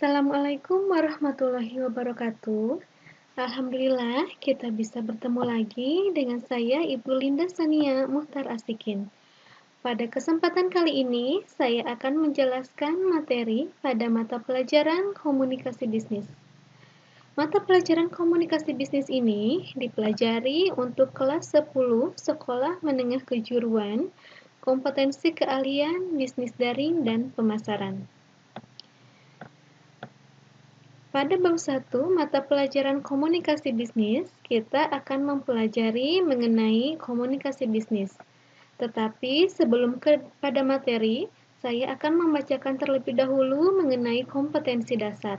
Assalamualaikum warahmatullahi wabarakatuh. Alhamdulillah, kita bisa bertemu lagi dengan saya, Ibu Linda Sania Muhtar Asikin. Pada kesempatan kali ini, saya akan menjelaskan materi pada mata pelajaran komunikasi bisnis. Mata pelajaran komunikasi bisnis ini dipelajari untuk kelas 10 Sekolah Menengah Kejuruan, kompetensi keahlian bisnis daring dan pemasaran. Pada bab 1 mata pelajaran komunikasi bisnis, kita akan mempelajari mengenai komunikasi bisnis. Tetapi sebelum pada materi, saya akan membacakan terlebih dahulu mengenai kompetensi dasar.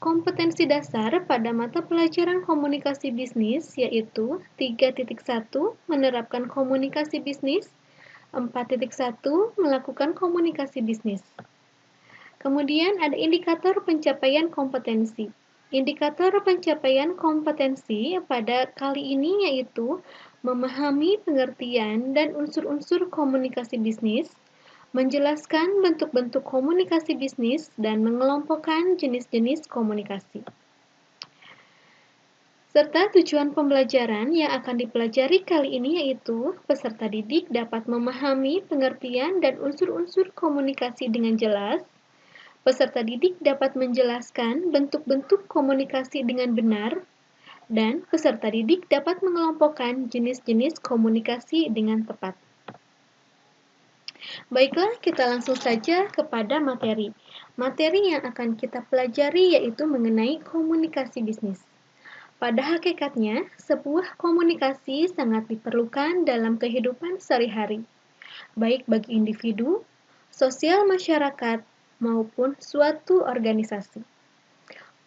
Kompetensi dasar pada mata pelajaran komunikasi bisnis yaitu 3.1 menerapkan komunikasi bisnis, 4.1 melakukan komunikasi bisnis. Kemudian ada indikator pencapaian kompetensi. Indikator pencapaian kompetensi pada kali ini yaitu memahami pengertian dan unsur-unsur komunikasi bisnis, menjelaskan bentuk-bentuk komunikasi bisnis, dan mengelompokkan jenis-jenis komunikasi. Serta tujuan pembelajaran yang akan dipelajari kali ini yaitu peserta didik dapat memahami pengertian dan unsur-unsur komunikasi dengan jelas. Peserta didik dapat menjelaskan bentuk-bentuk komunikasi dengan benar, dan peserta didik dapat mengelompokkan jenis-jenis komunikasi dengan tepat. Baiklah, kita langsung saja kepada materi. Materi yang akan kita pelajari yaitu mengenai komunikasi bisnis. Pada hakikatnya, sebuah komunikasi sangat diperlukan dalam kehidupan sehari-hari, baik bagi individu, sosial masyarakat, maupun suatu organisasi.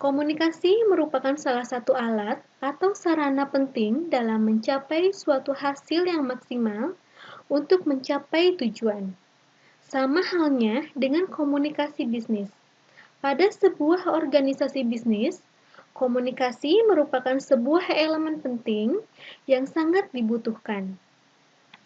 Komunikasi merupakan salah satu alat atau sarana penting dalam mencapai suatu hasil yang maksimal untuk mencapai tujuan. Sama halnya dengan komunikasi bisnis. Pada sebuah organisasi bisnis, komunikasi merupakan sebuah elemen penting yang sangat dibutuhkan.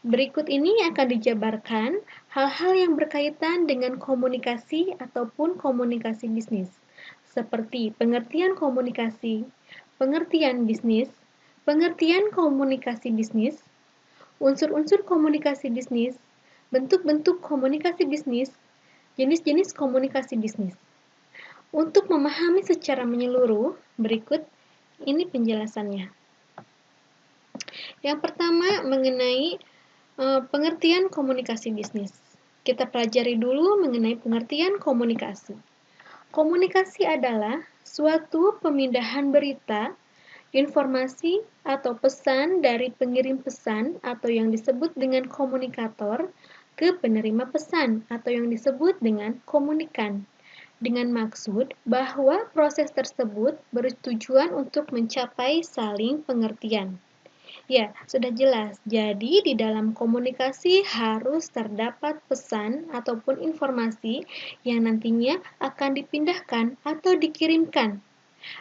Berikut ini akan dijabarkan hal-hal yang berkaitan dengan komunikasi ataupun komunikasi bisnis, seperti pengertian komunikasi, pengertian bisnis, pengertian komunikasi bisnis, unsur-unsur komunikasi bisnis, bentuk-bentuk komunikasi bisnis, jenis-jenis komunikasi bisnis. Untuk memahami secara menyeluruh, berikut ini penjelasannya. Yang pertama mengenai pengertian komunikasi bisnis. Kita pelajari dulu mengenai pengertian komunikasi. Komunikasi adalah suatu pemindahan berita, informasi, atau pesan dari pengirim pesan atau yang disebut dengan komunikator ke penerima pesan atau yang disebut dengan komunikan, dengan maksud bahwa proses tersebut bertujuan untuk mencapai saling pengertian. Ya, sudah jelas. Jadi, di dalam komunikasi harus terdapat pesan ataupun informasi yang nantinya akan dipindahkan atau dikirimkan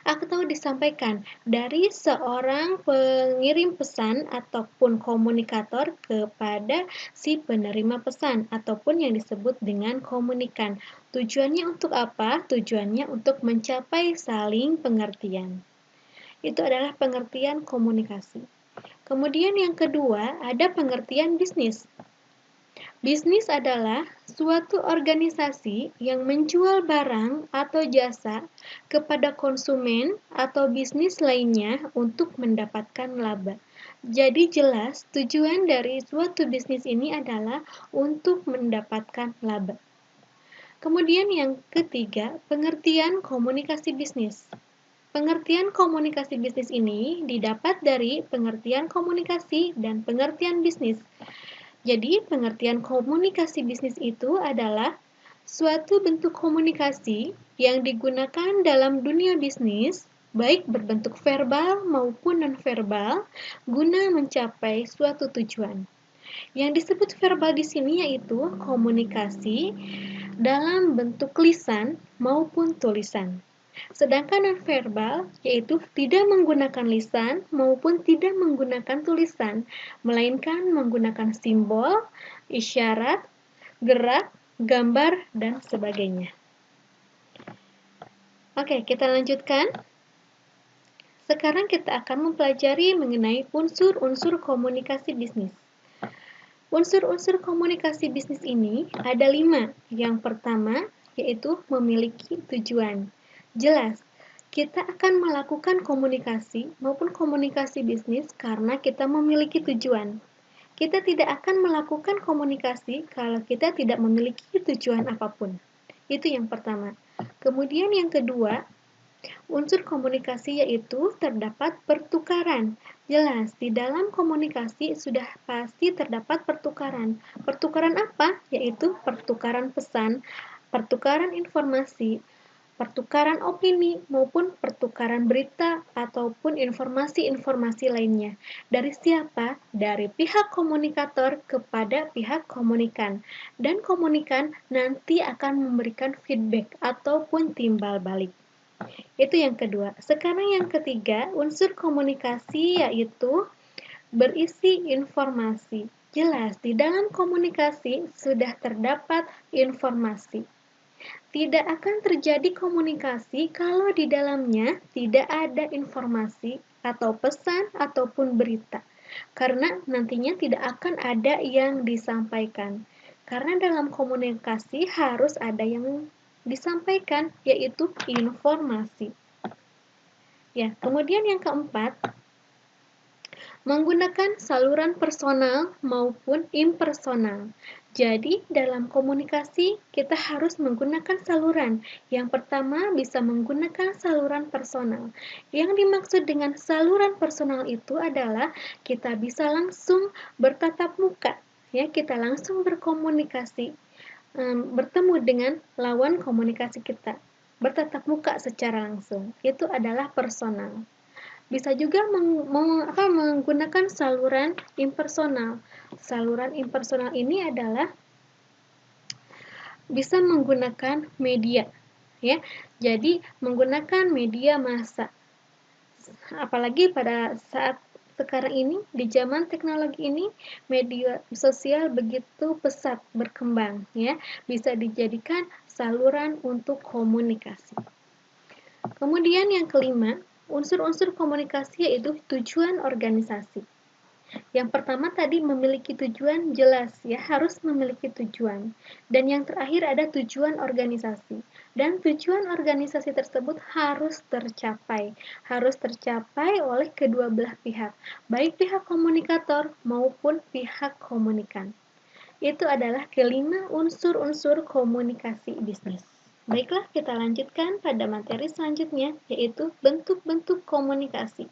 atau disampaikan dari seorang pengirim pesan ataupun komunikator kepada si penerima pesan ataupun yang disebut dengan komunikan. Tujuannya untuk apa? Tujuannya untuk mencapai saling pengertian. Itu adalah pengertian komunikasi. Kemudian yang kedua, ada pengertian bisnis. Bisnis adalah suatu organisasi yang menjual barang atau jasa kepada konsumen atau bisnis lainnya untuk mendapatkan laba. Jadi jelas tujuan dari suatu bisnis ini adalah untuk mendapatkan laba. Kemudian yang ketiga, pengertian komunikasi bisnis. Pengertian komunikasi bisnis ini didapat dari pengertian komunikasi dan pengertian bisnis. Jadi, pengertian komunikasi bisnis itu adalah suatu bentuk komunikasi yang digunakan dalam dunia bisnis, baik berbentuk verbal maupun non-verbal, guna mencapai suatu tujuan. Yang disebut verbal di sini yaitu komunikasi dalam bentuk lisan maupun tulisan. Sedangkan nonverbal yaitu tidak menggunakan lisan maupun tidak menggunakan tulisan, melainkan menggunakan simbol, isyarat, gerak, gambar, dan sebagainya. Oke, kita lanjutkan. Sekarang kita akan mempelajari mengenai unsur-unsur komunikasi bisnis. Unsur-unsur komunikasi bisnis ini ada 5. Yang pertama, yaitu memiliki tujuan. Jelas, kita akan melakukan komunikasi maupun komunikasi bisnis karena kita memiliki tujuan. Kita tidak akan melakukan komunikasi kalau kita tidak memiliki tujuan apapun. Itu yang pertama. Kemudian yang kedua, unsur komunikasi yaitu terdapat pertukaran. Jelas, di dalam komunikasi sudah pasti terdapat pertukaran. Pertukaran apa? Yaitu pertukaran pesan, pertukaran informasi, pertukaran opini, maupun pertukaran berita ataupun informasi-informasi lainnya. Dari siapa? Dari pihak komunikator kepada pihak komunikan. Dan komunikan nanti akan memberikan feedback ataupun timbal balik. Itu yang kedua. Sekarang yang ketiga, unsur komunikasi yaitu berisi informasi. Jelas, di dalam komunikasi sudah terdapat informasi. Tidak akan terjadi komunikasi kalau di dalamnya tidak ada informasi atau pesan ataupun berita. Karena nantinya tidak akan ada yang disampaikan. Karena dalam komunikasi harus ada yang disampaikan, yaitu informasi. Ya, kemudian yang keempat, menggunakan saluran personal maupun impersonal. Jadi, dalam komunikasi kita harus menggunakan saluran. Yang pertama bisa menggunakan saluran personal. Yang dimaksud dengan saluran personal itu adalah kita bisa langsung bertatap muka, ya, kita langsung berkomunikasi, bertemu dengan lawan komunikasi kita. Bertatap muka secara langsung. Itu adalah personal. Bisa juga menggunakan saluran impersonal. Saluran impersonal ini adalah bisa menggunakan media, ya. Jadi menggunakan media massa. Apalagi pada saat sekarang ini, di zaman teknologi ini, media sosial begitu pesat berkembang, ya. Bisa dijadikan saluran untuk komunikasi. Kemudian yang kelima, unsur-unsur komunikasi yaitu tujuan organisasi. Yang pertama tadi memiliki tujuan, jelas ya, harus memiliki tujuan. Dan yang terakhir ada tujuan organisasi. Dan tujuan organisasi tersebut harus tercapai. Harus tercapai oleh kedua belah pihak, baik pihak komunikator maupun pihak komunikan. Itu adalah kelima unsur-unsur komunikasi bisnis. Baiklah, kita lanjutkan pada materi selanjutnya, yaitu bentuk-bentuk komunikasi.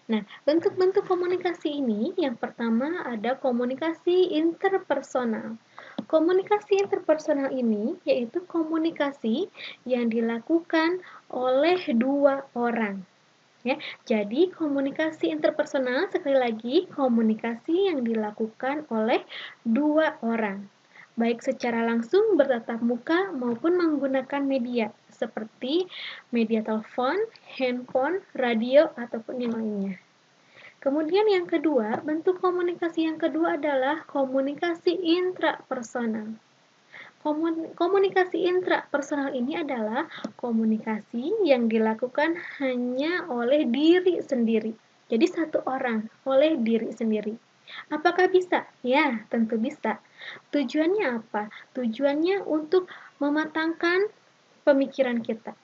Nah, bentuk-bentuk komunikasi ini yang pertama ada komunikasi interpersonal. Komunikasi interpersonal ini yaitu komunikasi yang dilakukan oleh dua orang. Ya, jadi komunikasi interpersonal sekali lagi komunikasi yang dilakukan oleh dua orang, baik secara langsung bertatap muka maupun menggunakan media seperti media telepon, handphone, radio, ataupun yang lainnya. Kemudian yang kedua, bentuk komunikasi yang kedua adalah komunikasi intrapersonal. Komunikasi intrapersonal ini adalah komunikasi yang dilakukan hanya oleh diri sendiri. Jadi satu orang oleh diri sendiri. Apakah bisa? Ya, tentu bisa. Tujuannya apa? Tujuannya untuk mematangkan pemikiran kita.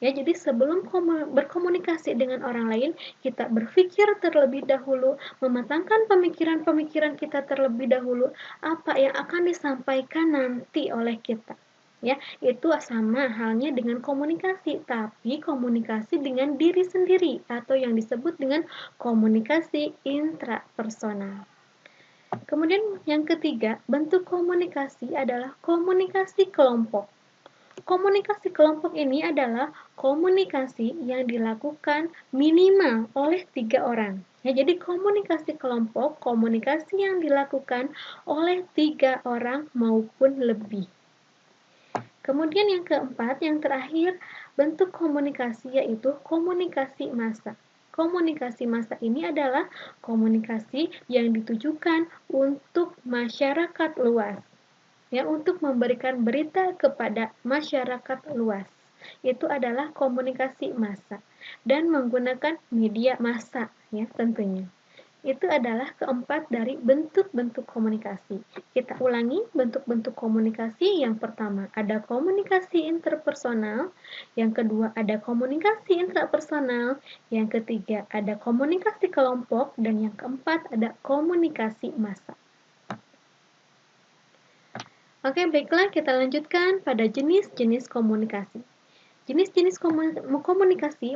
Ya, jadi sebelum berkomunikasi dengan orang lain, kita berpikir terlebih dahulu, mematangkan pemikiran-pemikiran kita terlebih dahulu, apa yang akan disampaikan nanti oleh kita. Ya, itu sama halnya dengan komunikasi, tapi komunikasi dengan diri sendiri atau yang disebut dengan komunikasi intrapersonal. Kemudian yang ketiga, bentuk komunikasi adalah komunikasi kelompok. Komunikasi kelompok ini adalah komunikasi yang dilakukan minimal oleh 3 orang. Ya, jadi komunikasi kelompok, komunikasi yang dilakukan oleh 3 orang maupun lebih. Kemudian yang keempat, yang terakhir, bentuk komunikasi yaitu komunikasi massa. Komunikasi massa ini adalah komunikasi yang ditujukan untuk masyarakat luas. Ya, untuk memberikan berita kepada masyarakat luas. itu adalah komunikasi massa dan menggunakan media massa ya tentunya. Itu adalah keempat dari bentuk-bentuk komunikasi. Kita ulangi bentuk-bentuk komunikasi. Yang pertama ada komunikasi interpersonal, yang kedua ada komunikasi intrapersonal, yang ketiga ada komunikasi kelompok, dan yang keempat ada komunikasi massa. Oke, baiklah kita lanjutkan pada jenis-jenis komunikasi. Jenis-jenis komunikasi,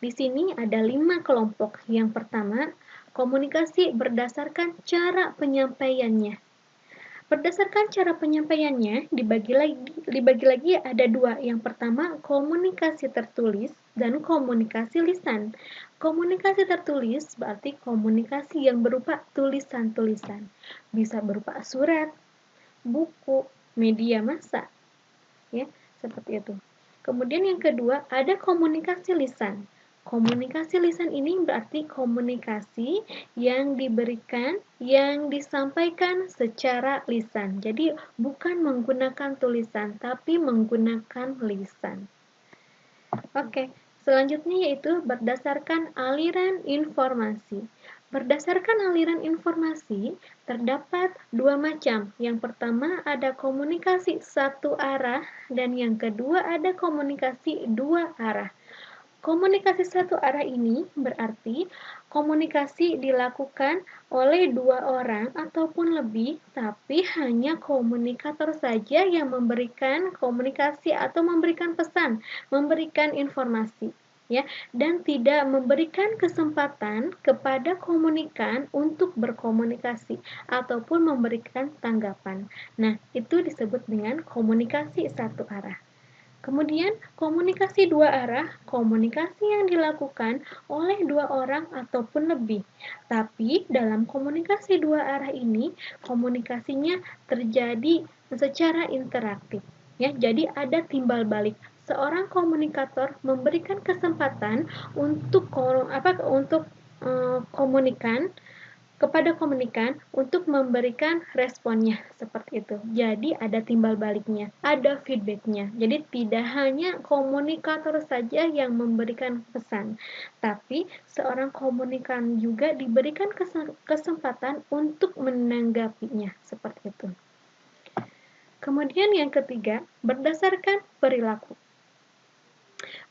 di sini ada 5 kelompok. Yang pertama, komunikasi berdasarkan cara penyampaiannya. Berdasarkan cara penyampaiannya, dibagi lagi ada 2. Yang pertama, komunikasi tertulis dan komunikasi lisan. Komunikasi tertulis berarti komunikasi yang berupa tulisan-tulisan. Bisa berupa surat, buku, media massa, ya, seperti itu. Kemudian yang kedua, ada komunikasi lisan. Komunikasi lisan ini berarti komunikasi yang diberikan, yang disampaikan secara lisan. Jadi bukan menggunakan tulisan, tapi menggunakan lisan. Oke, selanjutnya yaitu berdasarkan aliran informasi. Berdasarkan aliran informasi, terdapat 2 macam. Yang pertama ada komunikasi satu arah dan yang kedua ada komunikasi 2 arah. Komunikasi satu arah ini berarti komunikasi dilakukan oleh 2 orang ataupun lebih, tapi hanya komunikator saja yang memberikan komunikasi atau memberikan pesan, memberikan informasi, ya, dan tidak memberikan kesempatan kepada komunikan untuk berkomunikasi ataupun memberikan tanggapan. Nah, itu disebut dengan komunikasi satu arah. Kemudian, komunikasi 2 arah, komunikasi yang dilakukan oleh 2 orang ataupun lebih. Tapi, dalam komunikasi 2 arah ini, komunikasinya terjadi secara interaktif. Ya, jadi ada timbal balik. Seorang komunikator memberikan kesempatan untuk komunikan kepada komunikan untuk memberikan responnya seperti itu. Jadi ada timbal baliknya, ada feedbacknya. Jadi tidak hanya komunikator saja yang memberikan pesan, tapi seorang komunikan juga diberikan kesempatan untuk menanggapinya seperti itu. Kemudian yang ketiga, berdasarkan perilaku.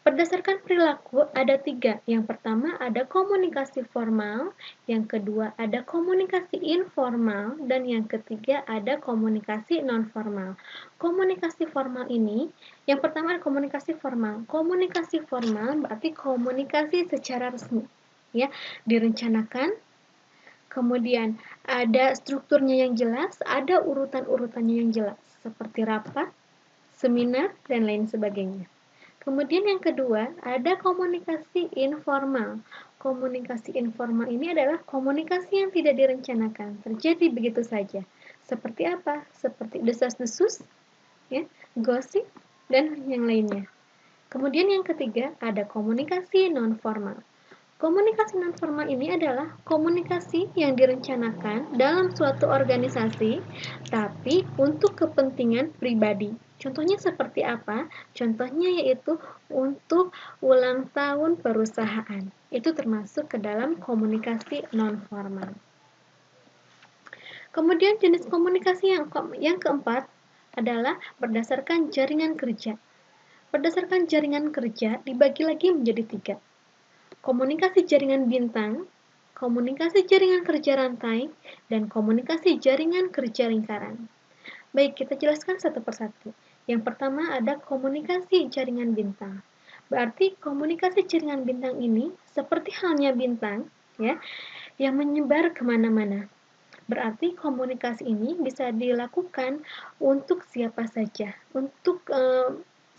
Berdasarkan perilaku ada 3. Yang pertama ada komunikasi formal, yang kedua ada komunikasi informal, dan yang ketiga ada komunikasi non-formal. Komunikasi formal ini, yang pertama ada komunikasi formal. Komunikasi formal berarti komunikasi secara resmi, ya, direncanakan, kemudian ada strukturnya yang jelas, ada urutan-urutannya yang jelas, seperti rapat, seminar, dan lain sebagainya. Kemudian yang kedua, ada komunikasi informal. Komunikasi informal ini adalah komunikasi yang tidak direncanakan, terjadi begitu saja. Seperti apa? Seperti desas-desus, ya, gosip, dan yang lainnya. Kemudian yang ketiga, ada komunikasi non-formal. Komunikasi non-formal ini adalah komunikasi yang direncanakan dalam suatu organisasi, tapi untuk kepentingan pribadi. Contohnya seperti apa? Contohnya yaitu untuk ulang tahun perusahaan. Itu termasuk ke dalam komunikasi non-formal. Kemudian jenis komunikasi yang keempat adalah berdasarkan jaringan kerja. Berdasarkan jaringan kerja dibagi lagi menjadi 3. Komunikasi jaringan bintang, komunikasi jaringan kerja rantai, dan komunikasi jaringan kerja lingkaran. Baik, kita jelaskan satu persatu. Yang pertama ada komunikasi jaringan bintang. Berarti komunikasi jaringan bintang ini seperti halnya bintang, ya, yang menyebar kemana-mana. Berarti komunikasi ini bisa dilakukan untuk siapa saja, untuk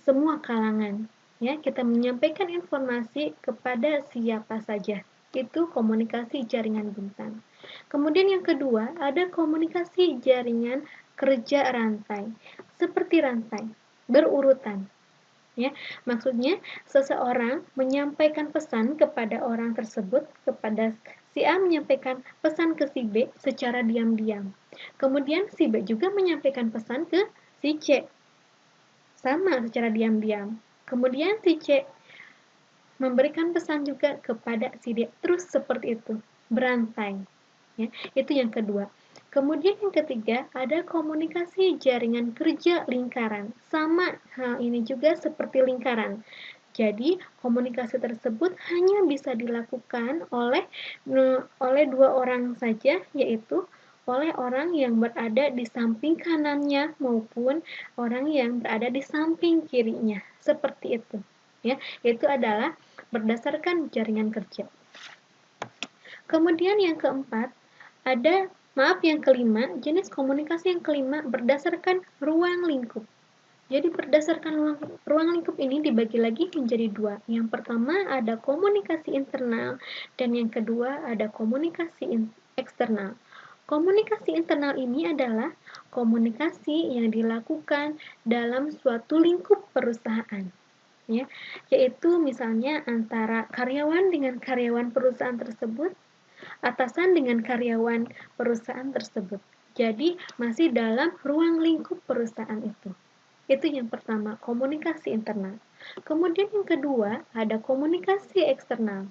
semua kalangan. Ya, kita menyampaikan informasi kepada siapa saja. Itu komunikasi jaringan bintang. Kemudian yang kedua, ada komunikasi jaringan kerja rantai. Seperti rantai, berurutan. Ya, maksudnya seseorang menyampaikan pesan kepada orang tersebut, kepada si A menyampaikan pesan ke si B secara diam-diam. Kemudian si B juga menyampaikan pesan ke si C. Sama secara diam-diam. Kemudian si C memberikan pesan juga kepada si D, terus seperti itu, berantai. Ya, itu yang kedua. Kemudian yang ketiga, ada komunikasi jaringan kerja lingkaran. Sama hal ini juga seperti lingkaran. Jadi, komunikasi tersebut hanya bisa dilakukan oleh dua orang saja, yaitu oleh orang yang berada di samping kanannya maupun orang yang berada di samping kirinya. Seperti itu. Ya, itu adalah berdasarkan jaringan kerja. Kemudian yang keempat, yang kelima, jenis komunikasi yang kelima berdasarkan ruang lingkup. Jadi berdasarkan ruang lingkup ini dibagi lagi menjadi dua. Yang pertama ada komunikasi internal dan yang kedua ada komunikasi eksternal. Komunikasi internal ini adalah komunikasi yang dilakukan dalam suatu lingkup perusahaan. Ya, yaitu misalnya antara karyawan dengan karyawan perusahaan tersebut, atasan dengan karyawan perusahaan tersebut. Jadi masih dalam ruang lingkup perusahaan itu. Itu yang pertama, komunikasi internal. Kemudian yang kedua, ada komunikasi eksternal.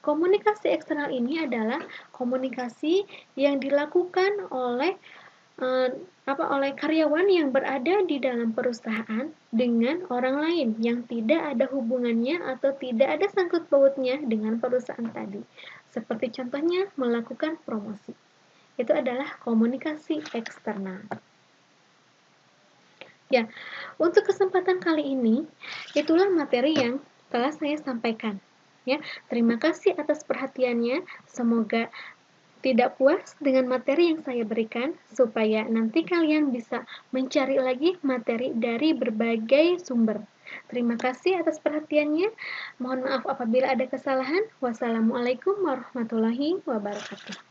Komunikasi eksternal ini adalah komunikasi yang dilakukan oleh oleh karyawan yang berada di dalam perusahaan dengan orang lain yang tidak ada hubungannya atau tidak ada sangkut pautnya dengan perusahaan tadi. Seperti contohnya melakukan promosi. Itu adalah komunikasi eksternal. Ya, untuk kesempatan kali ini, itulah materi yang telah saya sampaikan. Ya, terima kasih atas perhatiannya. Semoga tidak puas dengan materi yang saya berikan, supaya nanti kalian bisa mencari lagi materi dari berbagai sumber. Terima kasih atas perhatiannya. Mohon maaf apabila ada kesalahan. Wassalamualaikum warahmatullahi wabarakatuh.